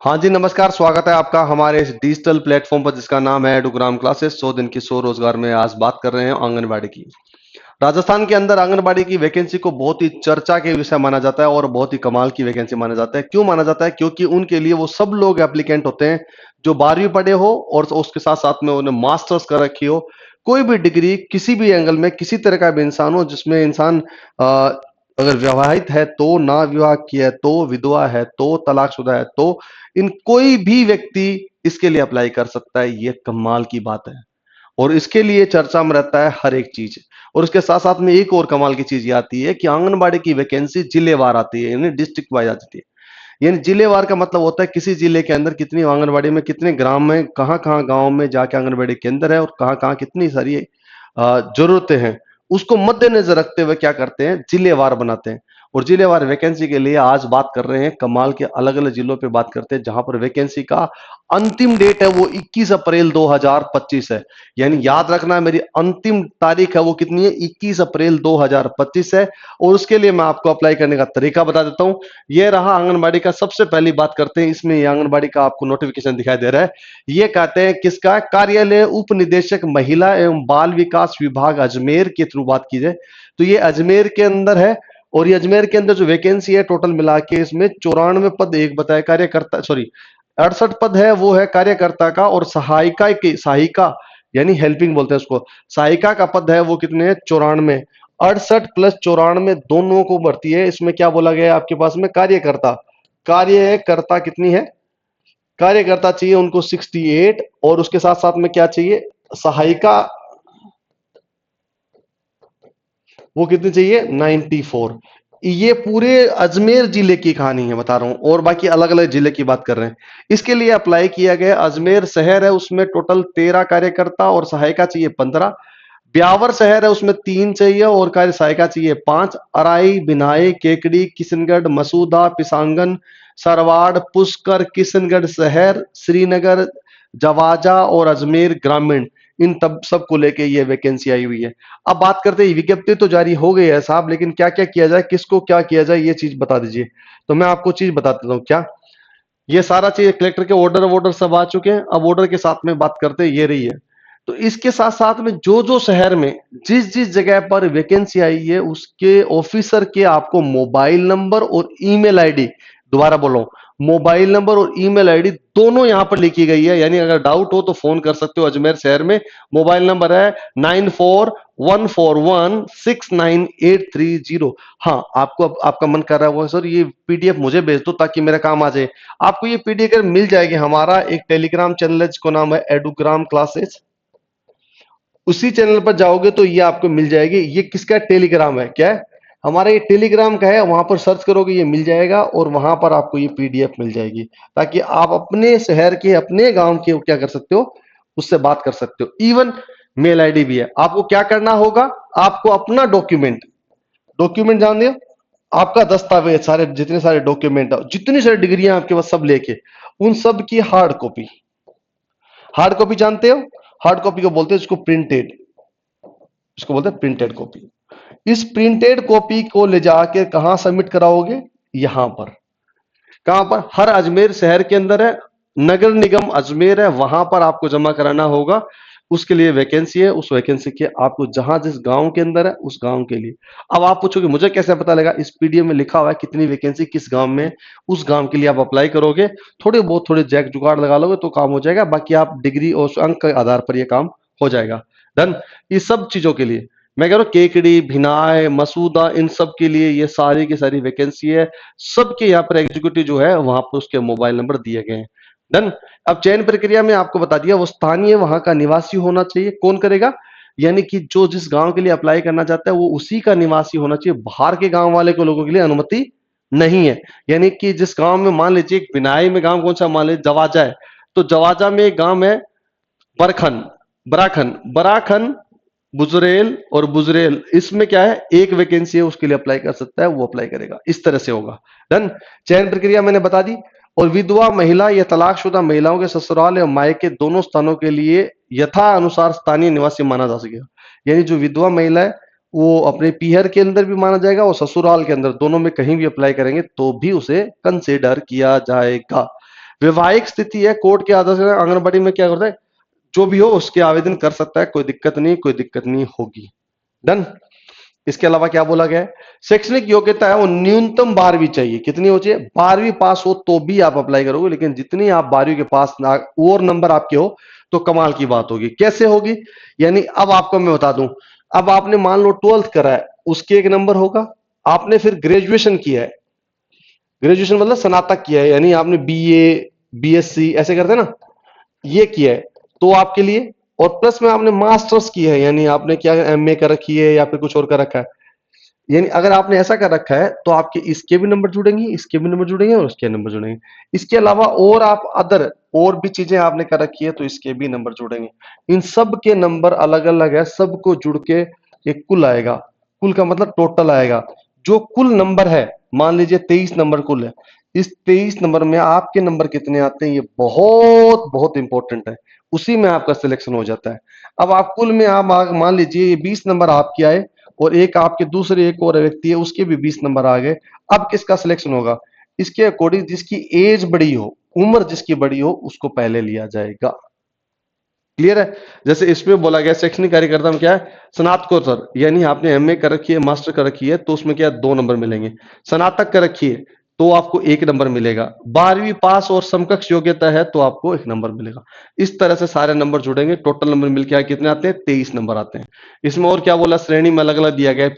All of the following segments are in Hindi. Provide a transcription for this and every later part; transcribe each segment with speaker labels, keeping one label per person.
Speaker 1: हाँ जी, नमस्कार। स्वागत है आपका हमारे इस डिजिटल प्लेटफॉर्म पर जिसका नाम है एडुग्राम क्लासेस। 100 दिन की 100 रोजगार में आज बात कर रहे हैं आंगनबाड़ी की। राजस्थान के अंदर आंगनबाड़ी की वैकेंसी को बहुत ही चर्चा के विषय माना जाता है और बहुत ही कमाल की वैकेंसी माना जाता है। क्यों माना जाता है? क्योंकि उनके लिए वो सब लोग एप्लीकेंट होते हैं जो 12वीं पढ़े हो और उसके साथ साथ में उन्हें मास्टर्स कर रखी हो। कोई भी डिग्री किसी भी एंगल में किसी तरह का भी इंसान हो, जिसमें इंसान अगर विवाहित है तो, ना विवाह किया है तो, विधवा है तो, तलाकशुदा है तो, इन कोई भी व्यक्ति इसके लिए अप्लाई कर सकता है। ये कमाल की बात है और इसके लिए चर्चा में रहता है हर एक चीज। और उसके साथ साथ में एक और कमाल की चीज ये आती है कि आंगनबाड़ी की वैकेंसी जिलेवार आती है, यानी डिस्ट्रिक्ट वाइज आती है। यानी जिलेवार का मतलब होता है किसी जिले के अंदर कितनी आंगनबाड़ी में, कितने ग्राम में, कहाँ कहाँ गांव में जाके आंगनबाड़ी केंद्र है और कहाँ कहाँ कितनी सारी जरूरतें हैं, उसको मद्देनजर रखते हुए क्या करते हैं, जिलेवार बनाते हैं। और जिलेवार वैकेंसी के लिए आज बात कर रहे हैं कमाल के अलग अलग जिलों पे बात करते हैं जहां पर वैकेंसी का अंतिम डेट है वो 21 अप्रैल 2025 है। यानी याद रखना, मेरी अंतिम तारीख है वो कितनी है, 21 अप्रैल 2025 है। और उसके लिए मैं आपको अप्लाई करने का तरीका बता देता हूं। ये रहा आंगनबाड़ी का। सबसे पहली बात करते हैं, इसमें ये आंगनबाड़ी का आपको नोटिफिकेशन दिखाई दे रहा है। ये कहते हैं किसका, कार्यालय उप निदेशक महिला एवं बाल विकास विभाग अजमेर के थ्रू बात की जाए तो ये अजमेर के अंदर है। और ये अजमेर के अंदर जो वैकेंसी है टोटल मिला के इसमें 94 पद एक बताया कार्यकर्ता, सॉरी 68 पद है वो है कार्यकर्ता का। और सहायिका की, सहायिका यानी हेल्पिंग बोलते हैं उसको, सहायिका का पद है वो कितने हैं, 94। 68 प्लस 94 दोनों को भर्ती है। इसमें क्या बोला गया है आपके पास में, कार्यकर्ता, कार्यकर्ता कितनी है, कार्यकर्ता चाहिए उनको 68। और उसके साथ साथ में क्या चाहिए, सहायिका, वो कितनी चाहिए, 94। ये पूरे अजमेर जिले की कहानी है बता रहा हूं, और बाकी अलग अलग जिले की बात कर रहे हैं। इसके लिए अप्लाई किया गया, अजमेर शहर है उसमें टोटल 13 कार्यकर्ता और सहायिका चाहिए 15। ब्यावर शहर है उसमें 3 चाहिए और कार्य सहायिका चाहिए 5। अराई, बिनाई, केकड़ी, किशनगढ़, मसूदा, पिसांगन, सरवाड़, पुष्कर, किशनगढ़ शहर, श्रीनगर, जवाजा और अजमेर ग्रामीण, इन तब सबको लेके ये वैकेंसी आई हुई है। अब बात करते हैं, विज्ञप्ति तो जारी हो गई है साहब, लेकिन क्या क्या किया जाए, किसको क्या किया जाए, ये चीज बता दीजिए। तो मैं आपको चीज बता देता हूँ क्या। ये सारा चीज कलेक्टर के ऑर्डर वॉर्डर सब आ चुके हैं। अब ऑर्डर के साथ में बात करते हैं, ये रही है। तो इसके साथ साथ में जो जो शहर में जिस जिस जगह पर वैकेंसी आई है उसके ऑफिसर के आपको मोबाइल नंबर और ईमेल आईडी, दोबारा बोलो, मोबाइल नंबर और ईमेल आईडी दोनों यहां पर लिखी गई है। यानी अगर डाउट हो तो फोन कर सकते हो अजमेर शहर में। मोबाइल नंबर है 9414169830। हाँ, आपको अब आपका मन कर रहा है वो सर ये पीडीएफ मुझे भेज दो ताकि मेरा काम आ जाए। आपको ये पीडीएफ मिल जाएगी। हमारा एक टेलीग्राम चैनल है जिसको नाम है एडुग्राम क्लासेस। उसी चैनल पर जाओगे तो ये आपको मिल जाएगी। ये किसका टेलीग्राम है, क्या है, हमारा ये टेलीग्राम का है। वहां पर सर्च करोगे ये मिल जाएगा और वहां पर आपको ये पीडीएफ मिल जाएगी ताकि आप अपने शहर के, अपने गांव के क्या कर सकते हो, उससे बात कर सकते हो। इवन मेल आईडी भी है। आपको क्या करना होगा, आपको अपना डॉक्यूमेंट, डॉक्यूमेंट जान दिया, आपका दस्तावेज, सारे जितने सारे डॉक्यूमेंट, जितनी सारी डिग्रियां आपके पास सब लेके, उन सब की हार्ड कॉपी, हार्ड कॉपी जानते हो, हार्ड कॉपी को बोलते हैं इसको प्रिंटेड, इसको बोलते हैं प्रिंटेड कॉपी। इस प्रिंटेड कॉपी को ले जाके कहां सबमिट कराओगे, यहां पर, कहां पर, हर अजमेर शहर के अंदर है, नगर निगम अजमेर है, वहां पर आपको जमा कराना होगा। उसके लिए वैकेंसी है, उस वैकेंसी के आपको जहां जिस गांव के अंदर है उस गांव के लिए। अब आप पूछोगे मुझे कैसे पता लगा, इस पीडीएफ में लिखा हुआ है कितनी वैकेंसी किस गांव में है, उस गांव के लिए आप अप्लाई करोगे। थोड़े बहुत थोड़े जैक जुगाड़ लगा लोगे तो काम हो जाएगा। बाकी आप डिग्री और अंक के आधार पर यह काम हो जाएगा। डन। ये सब चीजों के लिए मैं कह रहा हूँ, केकड़ी, भिनाय, मसूदा, इन सब के लिए ये सारी की सारी वैकेंसी है। सबके यहाँ पर एग्जीक्यूटिव जो है वहां पर उसके मोबाइल नंबर दिए गए हैं। डन। अब चयन प्रक्रिया में आपको बता दिया, वो स्थानीय वहां का निवासी होना चाहिए। कौन करेगा, यानी कि जो जिस गांव के लिए अप्लाई करना चाहता है वो उसी का निवासी होना चाहिए। बाहर के गांव वाले को लोगों के लिए अनुमति नहीं है। यानी कि जिस गांव में, मान लीजिए बिनाई में गांव कौन सा, मान लीजिए जवाजा है, तो जवाजा में एक गांव है बरखन, बराखन, बराखन, बुजरेल और बुजरेल, इसमें क्या है, एक वैकेंसी है, उसके लिए अप्लाई कर सकता है, वो अप्लाई करेगा। इस तरह से होगा। डन। चयन प्रक्रिया मैंने बता दी। और विधवा महिला या तलाकशुदा महिलाओं के ससुराल या मायके दोनों स्थानों के लिए यथा अनुसार स्थानीय निवासी माना जा सकेगा। यानी जो विधवा महिला है वो अपने पीहर के अंदर भी माना जाएगा और ससुराल के अंदर, दोनों में कहीं भी अप्लाई करेंगे तो भी उसे कंसिडर किया जाएगा। वैवाहिक स्थिति है, कोर्ट के आदेश से आंगनबाड़ी में क्या करता है, जो भी हो उसके आवेदन कर सकता है, कोई दिक्कत नहीं, कोई दिक्कत नहीं होगी। डन। इसके अलावा क्या बोला गया है, शैक्षणिक योग्यता है वो न्यूनतम 12वीं चाहिए। कितनी हो चाहिए, 12वीं पास हो तो भी आप अप्लाई करोगे, लेकिन जितनी आप 12वीं के पास और नंबर आपके हो तो कमाल की बात होगी। कैसे होगी, यानी अब आपको मैं बता दूं, अब आपने मान लो 12th करा है, उसके एक नंबर होगा। आपने फिर ग्रेजुएशन किया है, ग्रेजुएशन मतलब स्नातक किया है, यानी आपने बीए बीएससी ऐसे करते हैं ना, ये किया है तो आपके लिए, और प्लस में आपने मास्टर्स किया है, यानी आपने क्या एमए कर रखी है या फिर कुछ और कर रखा है, यानी अगर आपने ऐसा कर रखा है तो आपके इसके भी नंबर जुड़ेंगे, इसके भी नंबर जुड़ेंगे और उसके नंबर जुड़ेंगे। इसके अलावा और आप अदर और भी चीजें आपने कर रखी है तो इसके भी नंबर जुड़ेंगे। इन सब के नंबर अलग अलग है, सबको जुड़ के एक कुल आएगा। कुल का मतलब टोटल आएगा। जो कुल नंबर है, मान लीजिए 23 नंबर कुल है, इस 23 नंबर में आपके नंबर कितने आते हैं, ये बहुत बहुत इंपॉर्टेंट है। उसी में आपका सिलेक्शन हो जाता है। अब आप कुल में आप मान लीजिए ये 20 नंबर आपके आए और एक आपके दूसरे एक और व्यक्ति है उसके भी 20 नंबर आ गए। अब किसका सिलेक्शन होगा, इसके अकॉर्डिंग जिसकी एज बड़ी हो, उम्र जिसकी बड़ी हो, उसको पहले लिया जाएगा। क्लियर है। जैसे इसमें बोला गया शैक्षणिक कार्यकर्ता में क्या है, स्नातकोत्तर, यानी आपने एमए कर रखी है, मास्टर कर रखी है, तो उसमें क्या 2 नंबर मिलेंगे। स्नातक कर रखी है तो आपको 1 नंबर मिलेगा। 12वीं पास और समकक्ष योग्यता है तो आपको 1 नंबर मिलेगा। इस तरह से सारे नंबर जुड़ेंगे, टोटल नंबर मिलकर कितने आते हैं, 23 नंबर आते हैं। इसमें और क्या बोला, श्रेणी में अलग अलग दिया गया है।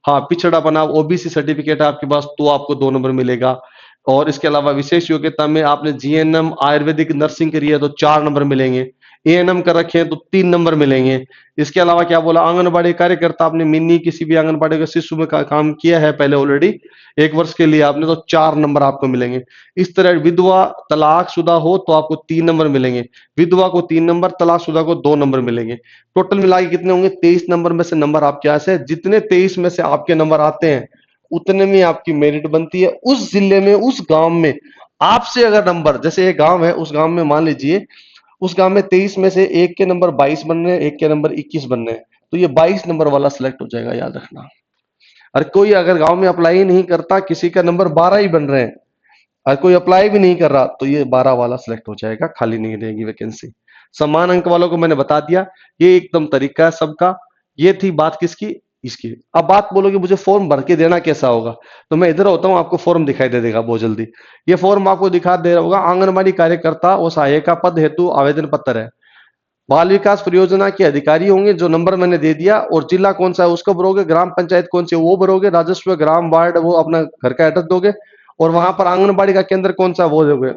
Speaker 1: हाँ, पिछड़ा बना ओबीसी सर्टिफिकेट है आपके पास तो आपको 2 नंबर मिलेगा। और इसके अलावा विशेष योग्यता में आपने जीएनएम आयुर्वेदिक नर्सिंग करी है तो 4 नंबर मिलेंगे। एएनएम कर रखे हैं तो 3 नंबर मिलेंगे। इसके अलावा क्या बोला, आंगनबाड़ी कार्यकर्ता, आपने मिनी किसी भी आंगनबाड़ी का शिशु में काम किया है पहले ऑलरेडी 1 वर्ष के लिए आपने, तो 4 नंबर आपको मिलेंगे। इस तरह विधवा तलाकशुदा हो तो आपको 3 नंबर मिलेंगे। विधवा को 3 नंबर, तलाकशुदा को 2 नंबर मिलेंगे। टोटल मिला के कितने होंगे, 23 नंबर में से नंबर आपके यहाँ से, जितने 23 में से आपके नंबर आते हैं उतने में आपकी मेरिट बनती है। उस जिले में, उस गांव में आपसे अगर नंबर, जैसे एक गांव है, उस गांव में मान लीजिए उस गांव में 23 में से एक के नंबर 22 बन रहे हैं, एक के नंबर 21 बन रहे हैं, तो ये 22 नंबर वाला सिलेक्ट हो जाएगा, याद रखना। और कोई अगर गांव में अप्लाई नहीं करता, किसी का नंबर 12 ही बन रहे हैं और कोई अप्लाई भी नहीं कर रहा, तो ये 12 वाला सिलेक्ट हो जाएगा, खाली नहीं रहेगी वैकेंसी। समान अंक वालों को मैंने बता दिया, ये एकदम तरीका है सबका। ये थी बात किसकी, इसकी। अब बात बोलोगे मुझे फॉर्म भर के देना कैसा होगा, तो मैं इधर होता हूं, आपको फॉर्म दिखाई दे देगा बहुत जल्दी। ये फॉर्म आपको दिखा दे रहा होगा, आंगनबाड़ी कार्यकर्ता और सहायिका पद हेतु आवेदन पत्र है। बाल विकास परियोजना के अधिकारी होंगे, जो नंबर मैंने दे दिया, और जिला कौन सा है उसको भरोगे, ग्राम पंचायत कौन सी है वो भरोगे, राजस्व ग्राम वार्ड वो अपना घर का एड्रेस दोगे, और वहां पर आंगनबाड़ी का केंद्र कौन सा वो दोगे।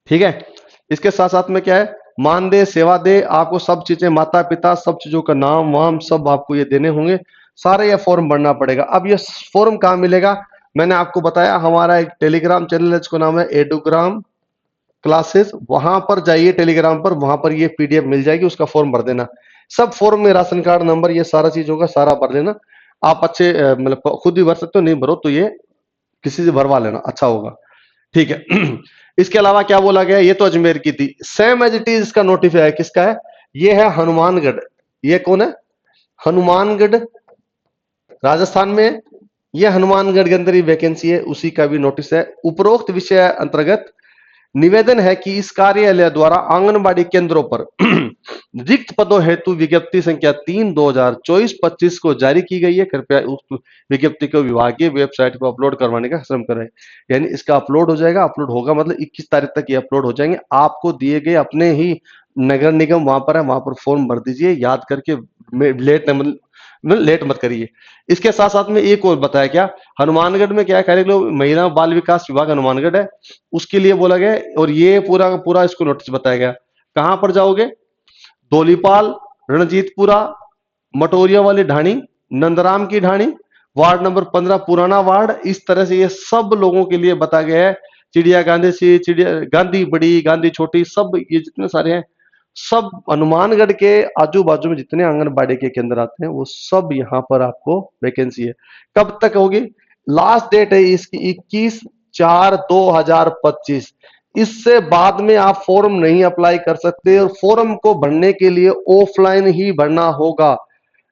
Speaker 1: ठीक है। इसके साथ साथ में क्या है, मानदेय सेवा दे, आपको सब चीजें, माता पिता सब चीजों का नाम वाम सब आपको ये देने होंगे। सारे ये फॉर्म भरना पड़ेगा। अब ये फॉर्म कहाँ मिलेगा, मैंने आपको बताया हमारा एक टेलीग्राम चैनल है जिसको नाम है एडुग्राम क्लासेस, वहां पर जाइए टेलीग्राम पर, वहां पर ये पीडीएफ मिल जाएगी, उसका फॉर्म भर देना। सब फॉर्म में राशन कार्ड नंबर ये सारा चीज होगा, सारा भर देना। आप अच्छे मतलब खुद ही भर सकते हो, नहीं भरो तो ये किसी से भरवा लेना, अच्छा होगा। ठीक है। इसके अलावा क्या बोला गया, ये तो अजमेर की थी। सेम एज इट इज इसका नोटिफाई है, किसका है, ये है हनुमानगढ़। ये कौन है, हनुमानगढ़, राजस्थान में है। ये हनुमानगढ़ के अंदर ही वैकेंसी है, उसी का भी नोटिस है। उपरोक्त विषय अंतर्गत निवेदन है कि इस कार्यालय द्वारा आंगनबाड़ी केंद्रों पर रिक्त पदों हेतु विज्ञप्ति संख्या 3/2024-25 को जारी की गई है। कृपया उस विज्ञप्ति को विभागीय वेबसाइट पर अपलोड करवाने का श्रम करें। यानी इसका अपलोड हो जाएगा, अपलोड होगा मतलब 21 तारीख तक ये अपलोड हो जाएंगे। आपको दिए गए अपने ही नगर निगम वहां पर है, वहां पर फॉर्म भर दीजिए, याद करके लेट मत करिए। इसके साथ साथ में एक और बताया क्या, हनुमानगढ़ में क्या कार्य, महिला बाल विकास विभाग हनुमानगढ़ है, उसके लिए बोला गया। और ये पूरा का पूरा इसको नोटिस बताया गया। कहां पर जाओगे, धोलीपाल, रणजीतपुरा, मटोरिया वाली ढाणी, नंदराम की ढाणी, वार्ड नंबर 15 पुराना वार्ड। इस तरह से ये सब लोगों के लिए बताया गया है। चिड़िया गांधी से चिड़िया गांधी बड़ी, गांधी छोटी, सब ये जितने सारे हैं, सब हनुमानगढ़ के आजू बाजू में जितने आंगनबाड़ी के केंद्र आते हैं वो सब यहाँ पर आपको वैकेंसी है। कब तक होगी, लास्ट डेट है इसकी 21/4/2025। इससे बाद में आप फॉर्म नहीं अप्लाई कर सकते, और फॉर्म को भरने के लिए ऑफलाइन ही भरना होगा।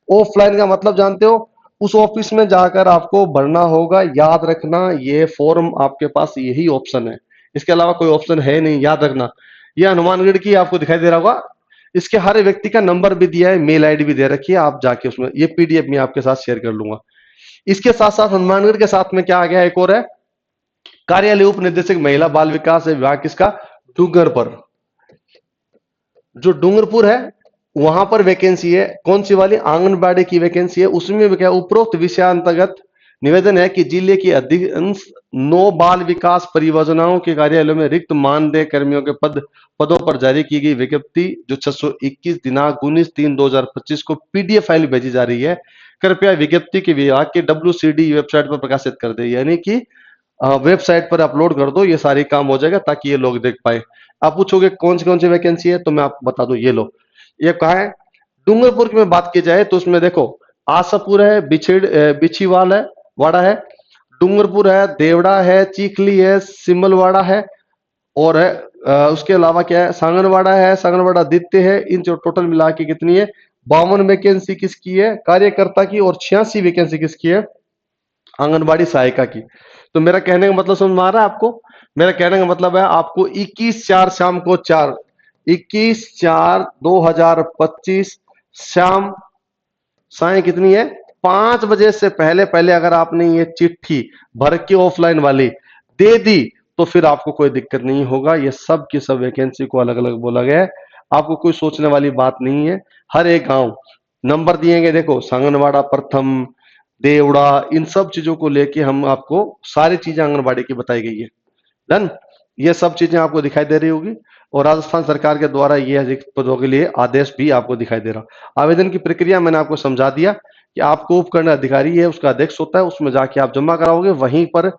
Speaker 1: ऑफलाइन का मतलब जानते हो, उस ऑफिस में जाकर आपको भरना होगा। याद रखना, ये फॉर्म आपके पास यही ऑप्शन है, इसके अलावा कोई ऑप्शन है नहीं, याद रखना। ये हनुमानगढ़ की आपको दिखाई दे रहा होगा, इसके हर व्यक्ति का नंबर भी दिया है, मेल आईडी भी दे रखी है, आप जाके उसमें ये पीडीएफ में आपके साथ शेयर कर लूंगा। इसके साथ साथ हनुमानगढ़ के साथ में क्या आ गया, एक और है, कार्यालय उप निदेशक महिला बाल विकास विभाग किसका, डूंगरपुर। जो डूंगरपुर है वहां पर वैकेंसी है, कौन सी वाली, आंगनबाड़ी की वैकेंसी है। उसमें भी क्या, उपरोक्त विषयांतर्गत निवेदन है कि जिले की अधिकांश 9 बाल विकास परियोजनाओं के कार्यालयों में रिक्त मानदेय कर्मियों के पदों पर जारी की गई विज्ञप्ति जो 621 दिनांक 19/3/2025 को पीडीएफ फाइल भेजी जा रही है, कृपया विज्ञप्ति के विभाग के WCD वेबसाइट पर प्रकाशित कर दे, यानी कि वेबसाइट पर अपलोड कर दो, ये सारी काम हो जाएगा ताकि ये लोग देख पाए। आप पूछोगे कौन सी वैकेंसी है, तो मैं आपको बता दूं, ये लो, ये कहा है डूंगरपुर की में बात की जाए तो उसमें देखो आशापुर है, बिछीवाल है, वाड़ा है, डूंगरपुर है, देवड़ा है, चीखली है, सिमलवाड़ा है, और है उसके अलावा क्या है, सांगनवाड़ा है, सांगनवाड़ा आदित्य है। इन जो टोटल मिला के कितनी है, 52 वैकेंसी किसकी है, कार्यकर्ता की, और 86 वैकेंसी किसकी है, आंगनबाड़ी सहायिका की। तो मेरा कहने का मतलब समझ में आ रहा है आपको, मेरा कहने का मतलब है आपको 21/4 शाम को 21/4/2025 शाम साय कितनी है, 5 बजे से पहले पहले अगर आपने ये चिट्ठी भर के ऑफलाइन वाली दे दी तो फिर आपको कोई दिक्कत नहीं होगा। ये सब की सब वैकेंसी को अलग अलग बोला गया है, आपको कोई सोचने वाली बात नहीं है। हर एक गांव नंबर दिए गए, देखो सांगनवाड़ा, प्रथम, देवड़ा, इन सब चीजों को लेके हम आपको सारी चीजें आंगनबाड़ी की बताई गई है। डन, ये सब चीजें आपको दिखाई दे रही होगी, और राजस्थान सरकार के द्वारा ये अधिक पदों के लिए आदेश भी आपको दिखाई दे रहा। आवेदन की प्रक्रिया मैंने आपको समझा दिया कि आपको उपकरण अधिकारी है उसका अध्यक्ष होता है, उसमें जाके आप जमा कराओगे। वहीं पर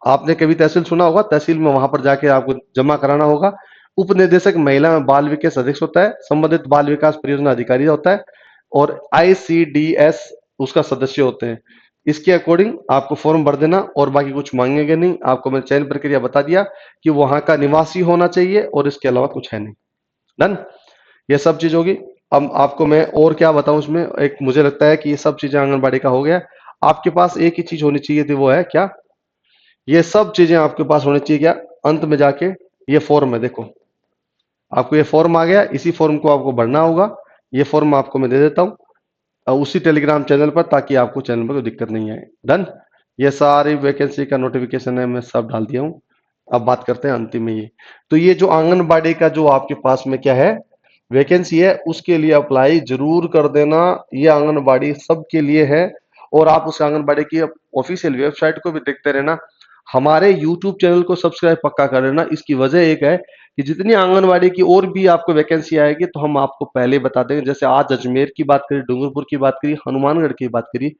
Speaker 1: आपने कभी तहसील सुना होगा, तहसील में वहां पर जाके आपको जमा कराना होगा। उप निदेशक महिला में बाल विकास अध्यक्ष होता है, संबंधित बाल विकास परियोजना अधिकारी होता है, और ICDS उसका सदस्य होते हैं। इसके अकॉर्डिंग आपको फॉर्म भर देना, और बाकी कुछ मांगेंगे नहीं। आपको मैंने चयन प्रक्रिया बता दिया कि वहां का निवासी होना चाहिए, और इसके अलावा कुछ है नहीं। डन, ये सब चीज होगी। अब आपको मैं और क्या बताऊं इसमें, एक मुझे लगता है कि ये सब चीजें आंगनबाड़ी का हो गया। आपके पास एक ही चीज होनी चाहिए थी, वो है क्या, ये सब चीजें आपके पास होनी चाहिए क्या, अंत में जाके ये फॉर्म है, देखो आपको ये फॉर्म आ गया, इसी फॉर्म को आपको भरना होगा। ये फॉर्म आपको मैं दे देता हूँ उसी टेलीग्राम चैनल पर, ताकि आपको चैनल पर कोई दिक्कत नहीं आए। डन, ये सारी वैकेंसी का नोटिफिकेशन है, मैं सब डाल दिया हूँ। अब बात करते हैं अंतिम में ये, तो ये जो आंगनबाड़ी का जो आपके पास में क्या है वैकेंसी है, उसके लिए अप्लाई जरूर कर देना। ये आंगनबाड़ी सबके लिए है, और आप उस आंगनबाड़ी की ऑफिशियल वेबसाइट को भी देखते रहना। हमारे यूट्यूब चैनल को सब्सक्राइब पक्का कर लेना। इसकी वजह एक है कि जितनी आंगनबाड़ी की और भी आपको वैकेंसी आएगी तो हम आपको पहले बता देंगे। जैसे आज अजमेर की बात करी, डूंगरपुर की बात करी, हनुमानगढ़ की बात करी,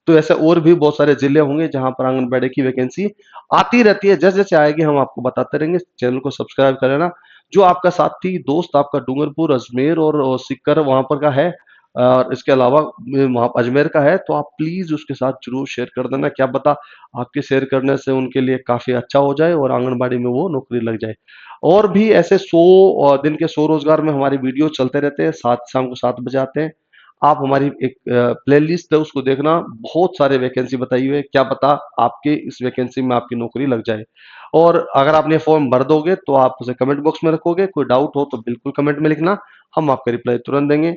Speaker 1: तो ऐसे और भी बहुत सारे जिले होंगे जहां पर आंगनबाड़ी की वैकेंसी आती रहती है। जैसे जैसे आएगी हम आपको बताते रहेंगे। चैनल को सब्सक्राइब कर लेना। जो आपका साथी दोस्त आपका डूंगरपुर, अजमेर और सीकर वहां पर का है, और इसके अलावा वहां अजमेर का है, तो आप प्लीज उसके साथ जरूर शेयर कर देना। क्या पता आपके शेयर करने से उनके लिए काफी अच्छा हो जाए और आंगनबाड़ी में वो नौकरी लग जाए। और भी ऐसे 100 दिन के 100 रोजगार में हमारी वीडियो चलते रहते हैं, शाम को 7 बजे आते हैं। आप हमारी एक प्लेलिस्ट है उसको देखना, बहुत सारे वैकेंसी बताई हुई है। क्या पता आपके इस वैकेंसी में आपकी नौकरी लग जाए। और अगर आपने फॉर्म भर दोगे तो आप उसे कमेंट बॉक्स में रखोगे, कोई डाउट हो तो बिल्कुल कमेंट में लिखना, हम आपका रिप्लाई तुरंत देंगे।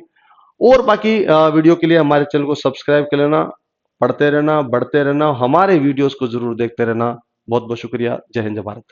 Speaker 1: और बाकी वीडियो के लिए हमारे चैनल को सब्सक्राइब कर लेना, पढ़ते रहना, बढ़ते रहना, हमारे वीडियोस को जरूर देखते रहना। बहुत बहुत शुक्रिया। जय हिंद, जय भारत।